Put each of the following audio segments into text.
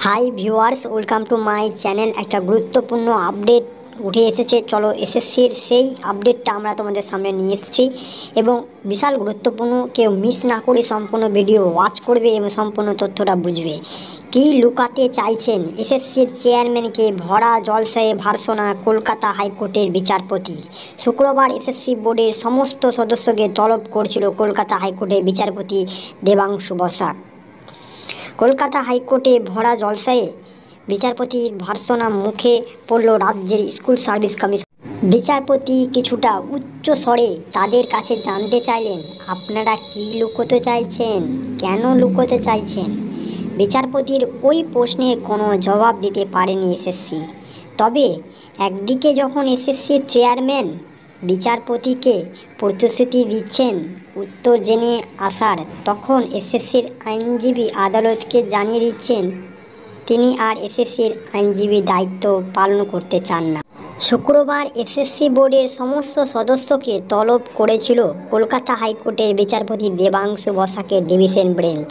Hi viewers, welcome to my channel. একটা গুরুত্বপূর্ণ update উঠে এসেছে। চলো এসএসসির সেই আপডেটটা আমরা তোমাদের সামনে নিয়ে এসেছি এবং বিশাল গুরুত্বপূর্ণ। কেউ মিস না করে সম্পূর্ণ ভিডিও ওয়াচ করবে এবং সম্পূর্ণ তথ্যটা বুঝবে। কী লুকাতে চাইছেন এসএসসির চেয়ারম্যানকে ভরা জলসায় ভার্সনা কলকাতা হাইকোর্টের বিচারপতি। শুক্রবার এসএসসি বোর্ডের সমস্ত সদস্যকে তলব করছিল কলকাতা হাইকোর্টের বিচারপতি দেবাংশু বসাক। কলকাতা হাইকোর্টে ভরা জলসায় বিচারপতির ভর্ৎসনা মুখে পড়ল রাজ্যের স্কুল সার্ভিস কমিশন। বিচারপতি কিছুটা উচ্চ স্বরে তাদের কাছে জানতে চাইলেন, আপনারা কি লুকোতে চাইছেন, কেন লুকোতে চাইছেন? বিচারপতির ওই প্রশ্নের কোনো জবাব দিতে পারেনি এসএসসি। তবে একদিকে যখন এসএসসির চেয়ারম্যান বিচারপতিকে প্রতিশ্রুতি দিচ্ছেন উত্তর জেনে আসার, তখন এসএসসির আইনজীবী আদালতকে জানিয়ে দিচ্ছেন তিনি আর এসএসসির আইনজীবীর দায়িত্ব পালন করতে চান না। শুক্রবার এসএসসি বোর্ডের সমস্ত সদস্যকে তলব করেছিল কলকাতা হাইকোর্টের বিচারপতি দেবাংশু বসাকের ডিভিশন বেঞ্চ।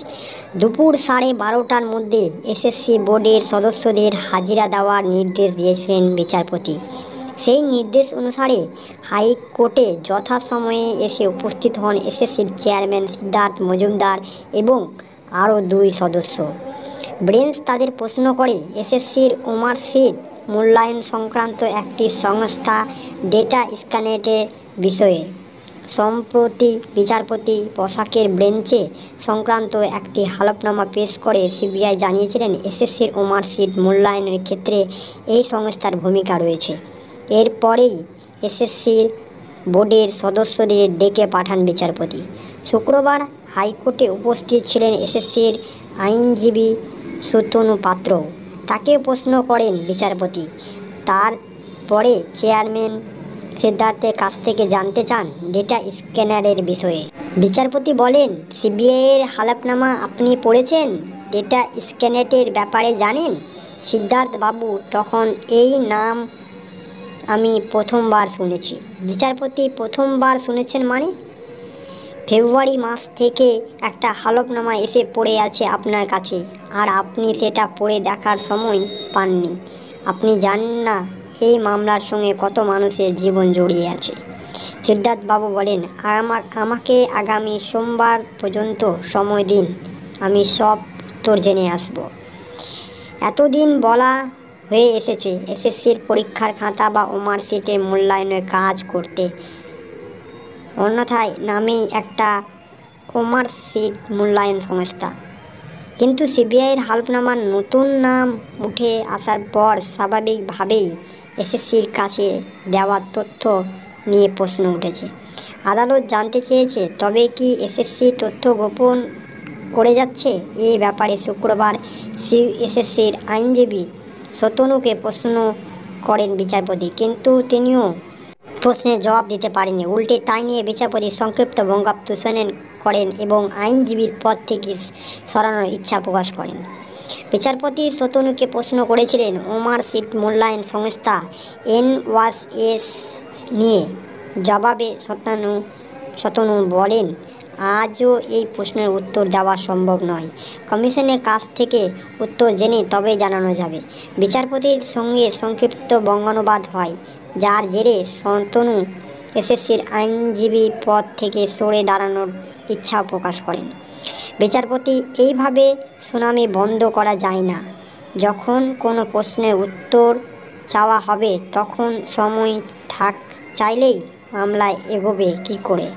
দুপুর 12:30টার মধ্যে এসএসসি বোর্ডের সদস্যদের হাজিরা দেওয়ার নির্দেশ দিয়েছিলেন বিচারপতি। সেই নির্দেশ অনুসারে হাইকোর্টে যথাসময়ে এসে উপস্থিত হন এসএসসির চেয়ারম্যান সিদ্ধার্থ মজুমদার এবং আরও 2 সদস্য। বেঞ্চ তাদের প্রশ্ন করে এসএসসির মার্কশিট মূল্যায়ন সংক্রান্ত একটি সংস্থা ডেটা স্ক্যানেটের বিষয়ে। সম্প্রতি বিচারপতি বসাকের বেঞ্চে সংক্রান্ত একটি হলফনামা পেশ করে সিবিআই জানিয়েছিলেন এসএসসির মার্কশিট মূল্যায়নের ক্ষেত্রে এই সংস্থার ভূমিকা রয়েছে। এরপরেই এসএসসির বোর্ডের সদস্যদের ডেকে পাঠান বিচারপতি। শুক্রবার হাইকোর্টে উপস্থিত ছিলেন এসএসসির আইনজীবী সুতনু পাত্র। তাকে প্রশ্ন করেন বিচারপতি। তারপরে চেয়ারম্যান সিদ্ধার্থের কাছ থেকে জানতে চান ডেটা স্ক্যানারের বিষয়ে। বিচারপতি বলেন, সিবিআইয়ের হলফনামা আপনি পড়েছেন, ডেটা স্ক্যানেটের ব্যাপারে জানেন? সিদ্ধার্থ বাবু তখন এই নাম আমি প্রথমবার শুনেছি। বিচারপতি প্রথমবার শুনেছেন মানে? ফেব্রুয়ারি মাস থেকে একটা হলফনামা এসে পড়ে আছে আপনার কাছে, আর আপনি সেটা পড়ে দেখার সময় পাননি। আপনি জানেন না এই মামলার সঙ্গে কত মানুষের জীবন জড়িয়ে আছে। সিদ্ধার্থ বাবু বলেন, আমাকে আগামী সোমবার পর্যন্ত সময় দিন, আমি সব উত্তর জেনে আসব। এতদিন বলা হয়ে এসেছে এসএসসির পরীক্ষার খাতা বা মার্কশিটের মূল্যায়নের কাজ করতে অন্যথায় নামেই একটা মার্কশিট মূল্যায়ন সংস্থা। কিন্তু সিবিআইয়ের হলফনামার নতুন নাম উঠে আসার পর স্বাভাবিকভাবেই এসএসসির কাছে দেওয়া তথ্য নিয়ে প্রশ্ন উঠেছে। আদালত জানতে চেয়েছে, তবে কি এসএসসি তথ্য গোপন করে যাচ্ছে? এই ব্যাপারে শুক্রবার এসএসসির আইনজীবী সতনুকে প্রশ্ন করেন বিচারপতি, কিন্তু তিনিও প্রশ্নের জবাব দিতে পারেননি। উল্টে তাই নিয়ে বিচারপতি সংক্ষিপ্ত বঙ্গাব্দ করেন এবং আইনজীবীর পদ থেকে সরানোর ইচ্ছা প্রকাশ করেন। বিচারপতি সতনুকে প্রশ্ন করেছিলেন মার্কশিট মূল্যায়ন সংস্থা এনওয়াসএস নিয়ে। জবাবে সতনু বলেন, আজও এই প্রশ্নের উত্তর দেওয়া সম্ভব নয়। কমিশনের কাছ থেকে উত্তর জেনে তবেই জানানো যাবে। বিচারপতির সঙ্গে সংক্ষিপ্ত বঙ্গানুবাদ হয়, যার জেরে সতনু এসএসসির আইনজীবী পদ থেকে সরে দাঁড়ানোর ইচ্ছা প্রকাশ করেন। বিচারপতি, এইভাবে শুনানি বন্ধ করা যায় না। যখন কোনো প্রশ্নের উত্তর চাওয়া হবে তখন সময় চাইলেই মামলায় এগোবে কী করে?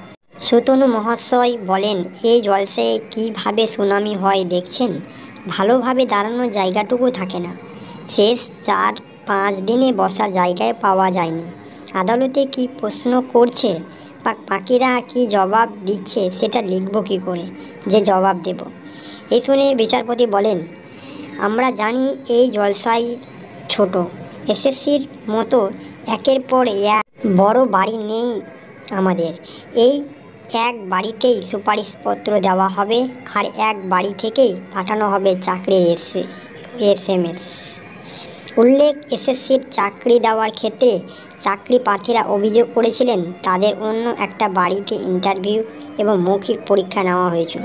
সুতনু মহাশয় বলেন, এই জলসায় কীভাবে শুনানি হয় দেখছেন? ভালোভাবে দাঁড়ানোর জায়গাটুকু থাকে না। শেষ 4-5 দিনে বসার জায়গায় পাওয়া যায়নি। আদালতে কি প্রশ্ন করছে বা বাকিরা কি জবাব দিচ্ছে সেটা লিখব কী করে যে জবাব দেব? এই শুনে বিচারপতি বলেন, আমরা জানি এই জলসাই ছোট। এসএসসির মতো একের পর এক বড় বাড়ি নেই আমাদের। এই এক বাড়িতেই সুপারিশপত্র দেওয়া হবে আর এক বাড়ি থেকেই পাঠানো হবে চাকরির SMS। উল্লেখ, এসএসসির চাকরি দেওয়ার ক্ষেত্রে চাকরি প্রার্থীরা অভিযোগ করেছিলেন তাদের অন্য একটা বাড়িতে ইন্টারভিউ এবং মৌখিক পরীক্ষা নেওয়া হয়েছিল।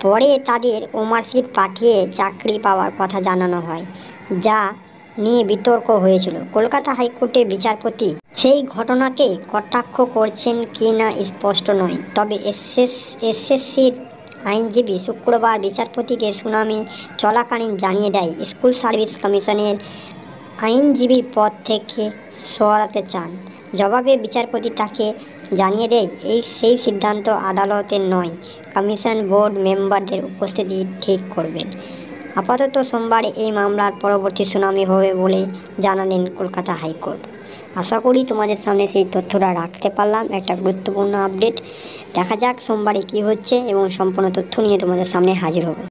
পরে তাদের ওমারশিট পাঠিয়ে চাকরি পাওয়ার কথা জানানো হয়, যা নিয়ে বিতর্ক হয়েছিল। কলকাতা হাইকোর্টের বিচারপতি সেই ঘটনাকে কটাক্ষ করছেন কি না স্পষ্ট নয়, তবে এসএসসির আইনজীবী শুক্রবার বিচারপতিকে শুনানি চলাকালীন জানিয়ে দেয় স্কুল সার্ভিস কমিশনের আইনজীবীর পদ থেকে সরাতে চান। জবাবে বিচারপতি তাকে জানিয়ে দেয় সেই সিদ্ধান্ত আদালতের নয়, কমিশন বোর্ড মেম্বারদের উপস্থিতি ঠিক করবেন। আপাতত সোমবারে এই মামলার পরবর্তী শুনানি হবে বলে জানালেন কলকাতা হাইকোর্ট। আশা করি তোমাদের সামনে সেই তথ্যটা রাখতে পারলাম, একটা গুরুত্বপূর্ণ আপডেট। দেখা যাক সোমবারে কী হচ্ছে এবং সম্পূর্ণ তথ্য নিয়ে তোমাদের সামনে হাজির হবে।